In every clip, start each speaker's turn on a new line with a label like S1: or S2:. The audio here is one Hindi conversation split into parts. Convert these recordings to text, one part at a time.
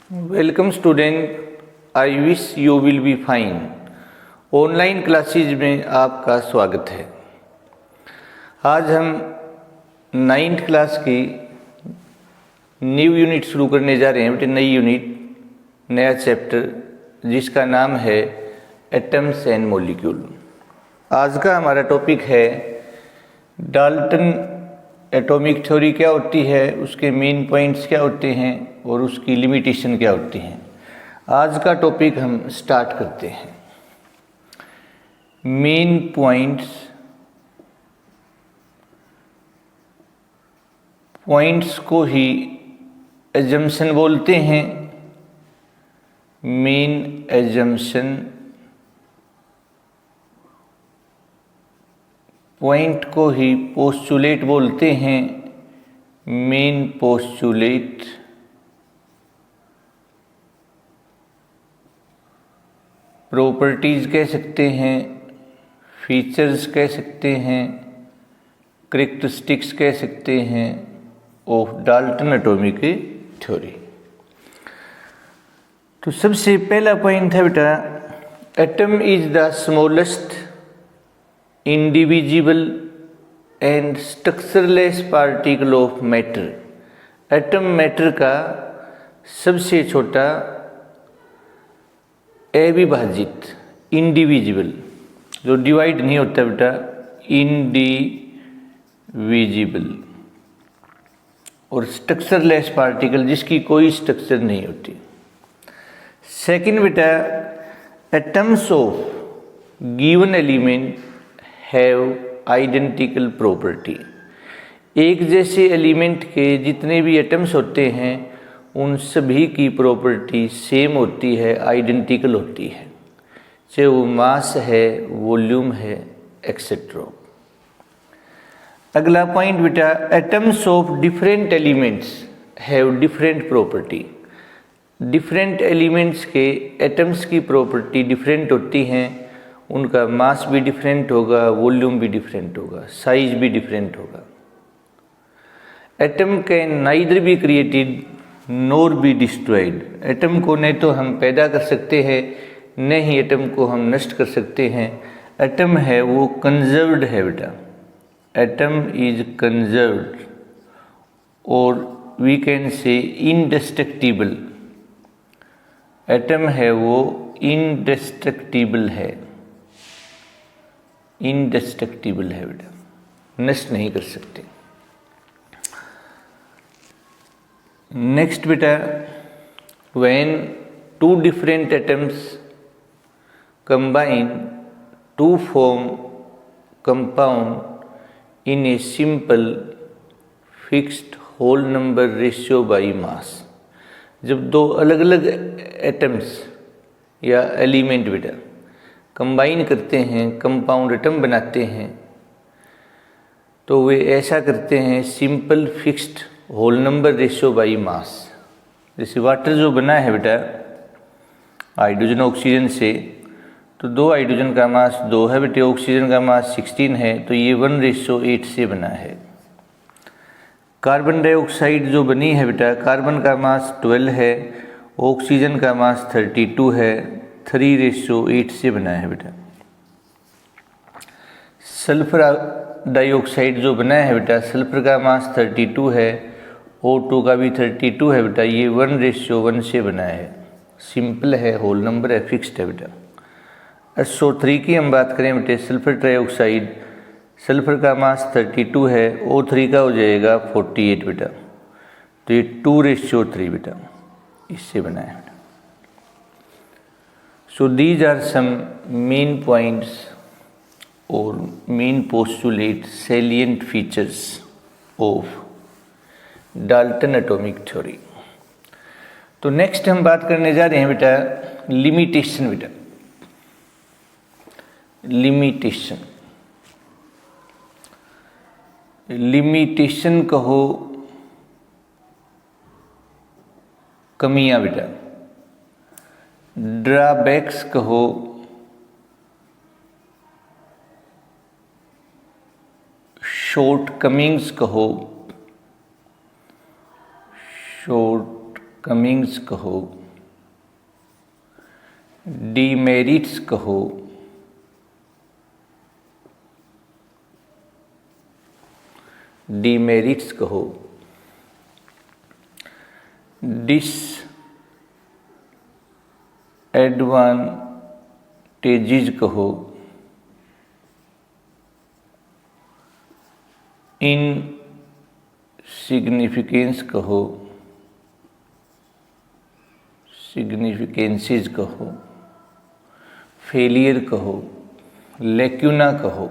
S1: Welcome student, I wish you will be fine. Online classes में आपका स्वागत है। आज हम 9th क्लास की न्यू यूनिट शुरू करने जा रहे हैं। बेटे नई यूनिट, नया चैप्टर जिसका नाम है एटम्स एंड मॉलिक्यूल। आज का हमारा टॉपिक है डाल्टन एटॉमिक थ्योरी क्या होती है, उसके मेन पॉइंट्स क्या होते हैं और उसकी लिमिटेशन क्या होती हैं। आज का टॉपिक हम स्टार्ट करते हैं। मेन पॉइंट्स को ही एजम्पशन बोलते हैं। मेन एजम्पशन, पॉइंट को ही पोस्टुलेट बोलते हैं। मेन पोस्टुलेट, प्रॉपर्टीज कह सकते हैं, फीचर्स कह सकते हैं, कैरेक्टरिस्टिक्स कह सकते हैं ऑफ डाल्टन एटॉमिक थ्योरी। तो सबसे पहला पॉइंट है बेटा, atom is the smallest indivisible and structureless particle of matter. Atom matter का सबसे छोटा अविभाजित, इंडिविजिबल, जो डिवाइड नहीं होता बेटा, इंडिविजिबल, और स्ट्रक्चरलेस पार्टिकल जिसकी कोई स्ट्रक्चर नहीं होती। सेकंड बेटा, atoms of given element have identical property. एक जैसे एलिमेंट के जितने भी एटम्स होते हैं उन सभी की प्रॉपर्टी सेम होती है, आइडेंटिकल होती है, चाहे वो मास है, वॉल्यूम है, एक्सेट्रा। अगला पॉइंट बेटा, atoms of different elements have different property. Different elements के एटम्स की प्रॉपर्टी डिफरेंट होती हैं, उनका मास भी डिफरेंट होगा, वॉल्यूम भी डिफरेंट होगा, साइज भी डिफरेंट होगा। Atom can neither be created NOR be destroyed. Atom को न तो हम पैदा कर सकते हैं, न ही एटम को हम नष्ट कर सकते हैं। एटम है वो कंजर्व्ड है बेटा, एटम इज कंजर्व्ड, और वी कैन से इनडेस्ट्रक्टिबल। एटम है वो इनडेस्ट्रक्टिबल है, इनडेस्ट्रक्टिबल है बेटा, नष्ट नहीं कर सकते। नेक्स्ट बेटा, when two different atoms combine to form compound in a simple fixed whole number ratio by mass. जब दो अलग अलग एटम्स या एलिमेंट बेटा कंबाइन करते हैं, कंपाउंड एटम बनाते हैं, तो वे ऐसा करते हैं simple fixed whole number ratio by mass. जैसे वाटर जो बना है बेटा हाइड्रोजन ऑक्सीजन से, तो दो हाइड्रोजन का मास 2 है बेटे, ऑक्सीजन का मास 16 है, तो ये 1:8 से बना है। कार्बन डाइऑक्साइड जो बनी है बेटा, कार्बन का मास 12 है, ऑक्सीजन का मास 32 है, 3:8 से बना है बेटा। सल्फर डाइऑक्साइड जो बना है बेटा, सल्फर का मास 32 है, O2 का भी 32 है बेटा, ये 1:1 से बना है, सिंपल है, होल नंबर है, फिक्स्ड है बेटा। SO3 की हम बात करें बेटे, सल्फर ट्राइऑक्साइड, सल्फर का मास 32 है, O3 का हो जाएगा 48 बेटा, तो ये 2:3 बेटा, इससे बना है। So these are some main points or main postulate salient features of Dalton atomic theory. तो नेक्स्ट हम बात करने जा रहे हैं बेटा लिमिटेशन। बेटा लिमिटेशन, लिमिटेशन कहो कमियां बेटा, ड्रॉबैक्स कहो शॉर्ट कमिंग्स कहो, शॉर्ट कमिंग्स कहो, डीमेरिट्स कहो, डीमेरिट्स कहो, डिसएडवांटेजेस कहो, इनसिग्निफिकेंस कहो, सिग्निफिकेंसेस कहो, फेलियर कहो, लेक्यूना कहो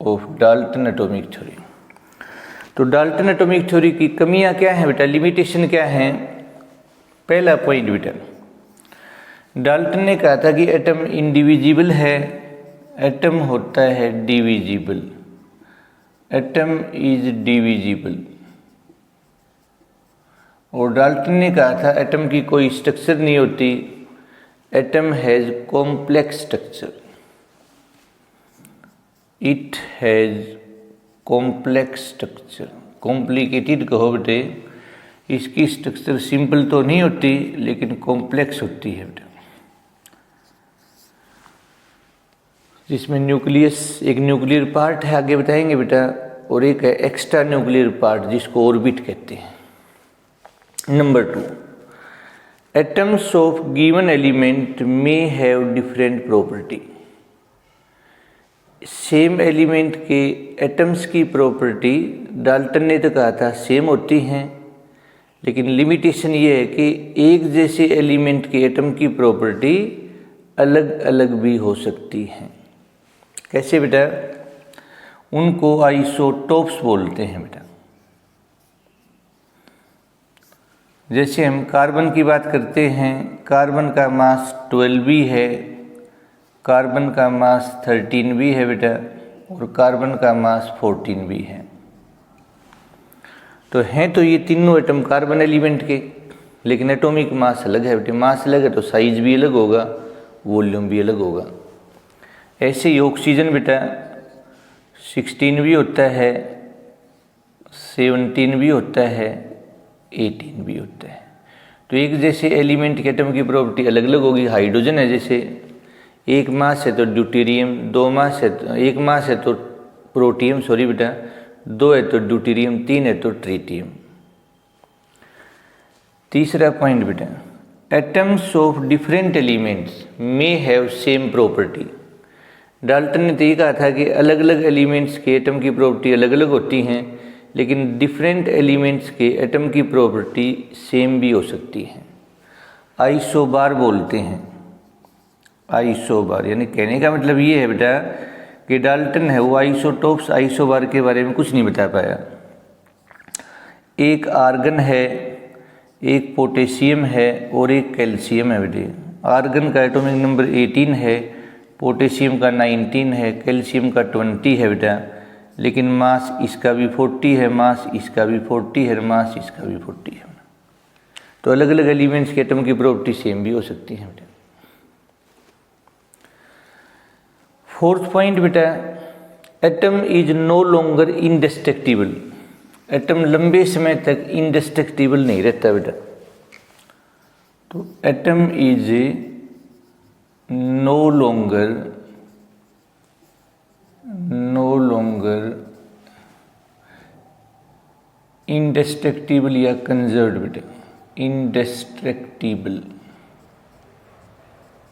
S1: ऑफ डाल्टन एटॉमिक थ्योरी। तो डाल्टन एटॉमिक थ्योरी की कमियां क्या हैं बेटा, लिमिटेशन क्या हैं? पहला पॉइंट बेटा, डाल्टन ने कहा था कि एटम इंडिविजिबल है, एटम होता है डिविजिबल, एटम इज डिविजिबल। और डाल्टन ने कहा था एटम की कोई स्ट्रक्चर नहीं होती, atom has complex structure, it has complex structure. Complicated कहो बेटे, इसकी स्ट्रक्चर सिंपल तो नहीं होती लेकिन कॉम्प्लेक्स होती है बेटा, जिसमें न्यूक्लियस, एक न्यूक्लियर पार्ट है, आगे बताएंगे बेटा, और एक है एक्स्ट्रा न्यूक्लियर पार्ट जिसको ऑर्बिट कहते हैं। Number 2, atoms of given element may have different property. Same element के एटम्स की प्रॉपर्टी डाल्टन ने तो कहा था सेम होती हैं, लेकिन लिमिटेशन ये है कि एक जैसे एलिमेंट के एटम की प्रॉपर्टी अलग अलग भी हो सकती हैं। कैसे बेटा? उनको आइसोटोप्स बोलते हैं बेटा। जैसे हम कार्बन की बात करते हैं, कार्बन का मास 12 भी है, कार्बन का मास 13 भी है बेटा, और कार्बन का मास 14 भी है। तो हैं तो ये तीनों एटम कार्बन एलिमेंट के, लेकिन एटॉमिक मास अलग है बेटे। मास अलग है तो साइज भी अलग होगा, वॉल्यूम भी अलग होगा। ऐसे ही ऑक्सीजन बेटा 16 भी होता है, 17 भी होता है, 18 भी होता है। तो एक जैसे एलिमेंट के एटम की प्रॉपर्टी अलग अलग होगी। हाइड्रोजन है, जैसे एक मास है तो ड्यूटेरियम, दो मास है तो एक मास है तो प्रोटियम, सॉरी बेटा, दो है तो ड्यूटेरियम, तीन है तो ट्रिटियम। तीसरा पॉइंट बेटा, atoms of different elements may have same property. Dalton ने तो ये कहा था कि अलग अलग एलिमेंट्स के एटम की प्रॉपर्टी अलग अलग होती हैं, लेकिन डिफरेंट एलिमेंट्स के एटम की प्रॉपर्टी सेम भी हो सकती है। आइसोबार बोलते हैं, आइसोबार, यानी कहने का मतलब ये है बेटा कि डाल्टन है वो आइसोटोप्स, आइसोबार के बारे में कुछ नहीं बता पाया। एक आर्गन है, एक पोटेशियम है और एक कैल्शियम है बेटे। आर्गन का एटॉमिक नंबर 18 है, पोटेशियम का 19 है, कैल्शियम का 20 है बेटा, लेकिन मास इसका भी 40 है, मास इसका भी 40 है, मास इसका भी 40 है। तो अलग अलग एलिमेंट्स के एटम की प्रॉपर्टी सेम भी हो सकती है बेटा। फोर्थ पॉइंट बेटा, atom is no longer indestructible. Atom लंबे समय तक इंडेस्ट्रक्टिबल नहीं रहता बेटा। तो atom is no longer indestructible या कंजर्व्ड बेटा, इंडेस्ट्रक्टिबल।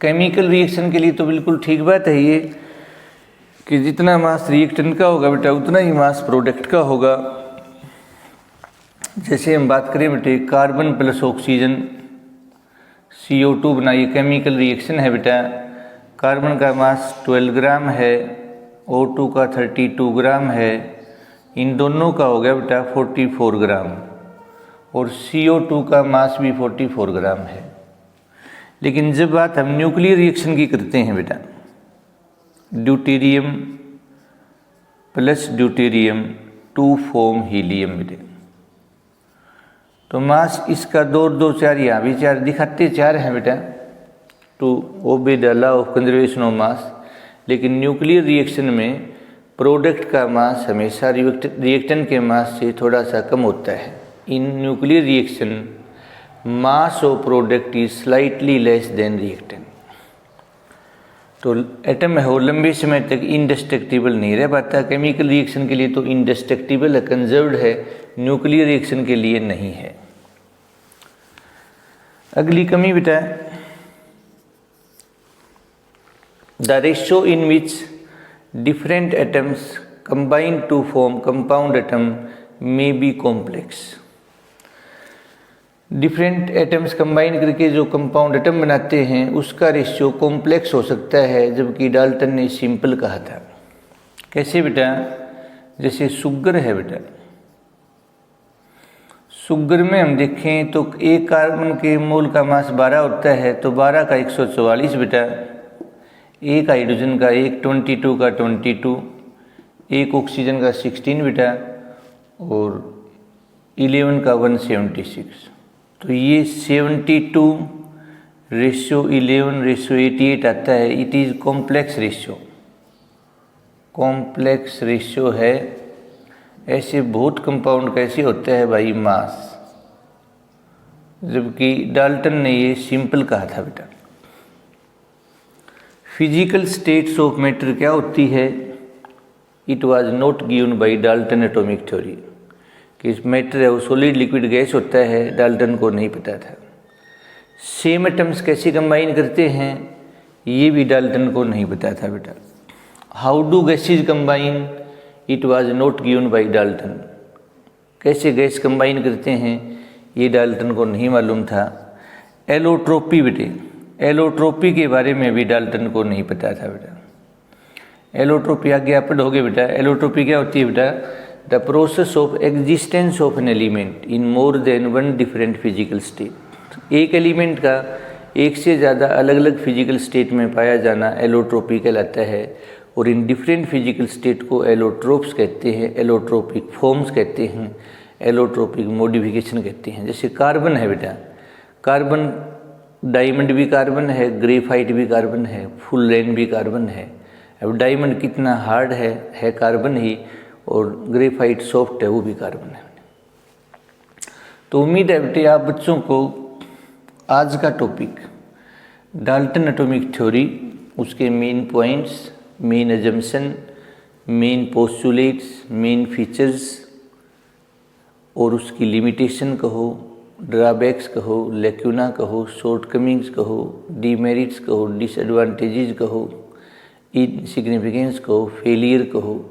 S1: केमिकल रिएक्शन के लिए तो बिल्कुल ठीक बात है ये कि जितना मास रिएक्टेंट का होगा बेटा उतना ही मास प्रोडक्ट का होगा। जैसे हम बात करें बेटे, कार्बन प्लस ऑक्सीजन CO2 बना, ये केमिकल रिएक्शन है बेटा। कार्बन का मास 12 ग्राम है, O2 का 32 ग्राम है, इन दोनों का हो गया बेटा 44 ग्राम, और CO2 का मास भी 44 ग्राम है। लेकिन जब बात हम न्यूक्लियर रिएक्शन की करते हैं बेटा, deuterium plus deuterium to form helium बेटे, तो मास इसका 2 2 4, यहाँ भी 4 दिखाते 4 हैं बेटा, to obey the law of conservation of mass. लेकिन न्यूक्लियर रिएक्शन में प्रोडक्ट का मास हमेशा रिएक्टेंट के मास से थोड़ा सा कम होता है। in nuclear reaction mass of product is slightly less than reactant। तो एटम है वो लंबे समय तक इंडेस्ट्रक्टिबल नहीं रह पाता। केमिकल रिएक्शन के लिए तो इंडेस्ट्रक्टिबल है, कंजर्व्ड है, न्यूक्लियर रिएक्शन के लिए नहीं है। अगली कमी बेटा, the ratio in which different atoms combine to form compound atom may be complex. Different atoms combine करके जो कंपाउंड एटम बनाते हैं उसका रेशियो कॉम्प्लेक्स हो सकता है, जबकि डाल्टन ने सिंपल कहा था। कैसे बेटा? जैसे शुगर है बेटा, शुगर में हम देखें तो एक कार्बन के मोल का मास 12 होता है, तो 12 का 144 बेटा, एक हाइड्रोजन का 122 का 22, एक ऑक्सीजन का 16 बेटा, और 11 का 176। तो ये 72 रेशियो 11 रेशियो 88 आता है। It is complex ratio, complex ratio है। ऐसे बहुत कंपाउंड कैसे होता है भाई? मास, जबकि डाल्टन ने ये सिंपल कहा था बेटा। फिजिकल स्टेट्स ऑफ मैटर क्या होती है? It was not given by Dalton atomic theory, कि मैटर है वो सॉलिड लिक्विड गैस होता है, डाल्टन को नहीं पता था। सेम एटम्स कैसे कंबाइन करते हैं ये भी डाल्टन को नहीं पता था बेटा। How do gases combine? It was not given by Dalton. कैसे गैस कंबाइन करते हैं ये डाल्टन को नहीं मालूम था। एलोट्रोपी बेटे, एलोट्रोपी के बारे में भी डाल्टन को नहीं पता था बेटा। एलोट्रोपी आगे आप पढ़ोगे बेटा। एलोट्रोपी क्या होती है बेटा? The process of existence of an element in more than one different physical state. एक एलिमेंट का एक से ज़्यादा अलग अलग फिजिकल स्टेट में पाया जाना एलोट्रोपी कहलाता है, और इन डिफरेंट फिजिकल स्टेट को एलोट्रोप्स कहते हैं, एलोट्रोपिक फॉर्म्स कहते हैं, एलोट्रोपिक मॉडिफिकेशन कहते हैं। जैसे कार्बन है बेटा, कार्बन डायमंड भी कार्बन है, ग्रेफाइट भी कार्बन है, फुल रेन भी कार्बन है। अब डायमंड कितना हार्ड है कार्बन ही, और ग्रेफाइट सॉफ्ट है, वो भी कार्बन है। तो उम्मीद है बेटे आप बच्चों को आज का टॉपिक डाल्टन एटॉमिक थ्योरी, उसके main points, main assumption, main postulates, main features और उसकी लिमिटेशन कहो, ड्रॉबैक्स कहो, लेक्यूना कहो, शॉर्टकमिंग्स कहो, डीमेरिट्स कहो, डिसएडवांटेजेस कहो, इनसिग्निफिकेंस कहो, फेलियर कहो,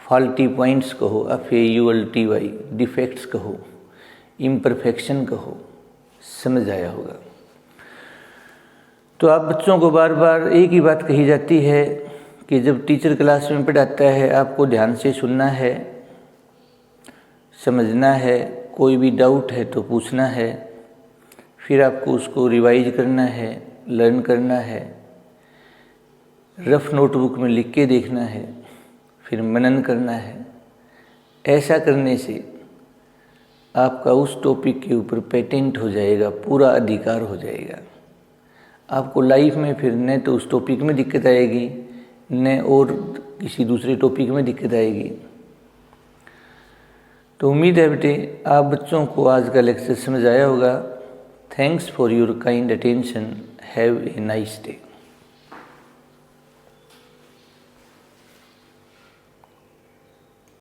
S1: फॉल्टी पॉइंट्स कहो, FAULTY, डिफेक्ट्स कहो, इम्परफेक्शन कहो, समझ आया होगा। तो आप बच्चों को बार बार एक ही बात कही जाती है कि जब टीचर क्लास में पढ़ाता है आपको ध्यान से सुनना है, समझना है, कोई भी डाउट है तो पूछना है, फिर आपको उसको रिवाइज करना है, लर्न करना है, रफ नोटबुक में लिख के देखना है, फिर मनन करना है। ऐसा करने से आपका उस टॉपिक के ऊपर पेटेंट हो जाएगा, पूरा अधिकार हो जाएगा। आपको लाइफ में फिर न तो उस टॉपिक में दिक्कत आएगी, न और किसी दूसरे टॉपिक में दिक्कत आएगी। तो उम्मीद है बेटे आप बच्चों को आज का लेक्चर समझ आया होगा। Thanks for your kind attention. Have a nice day.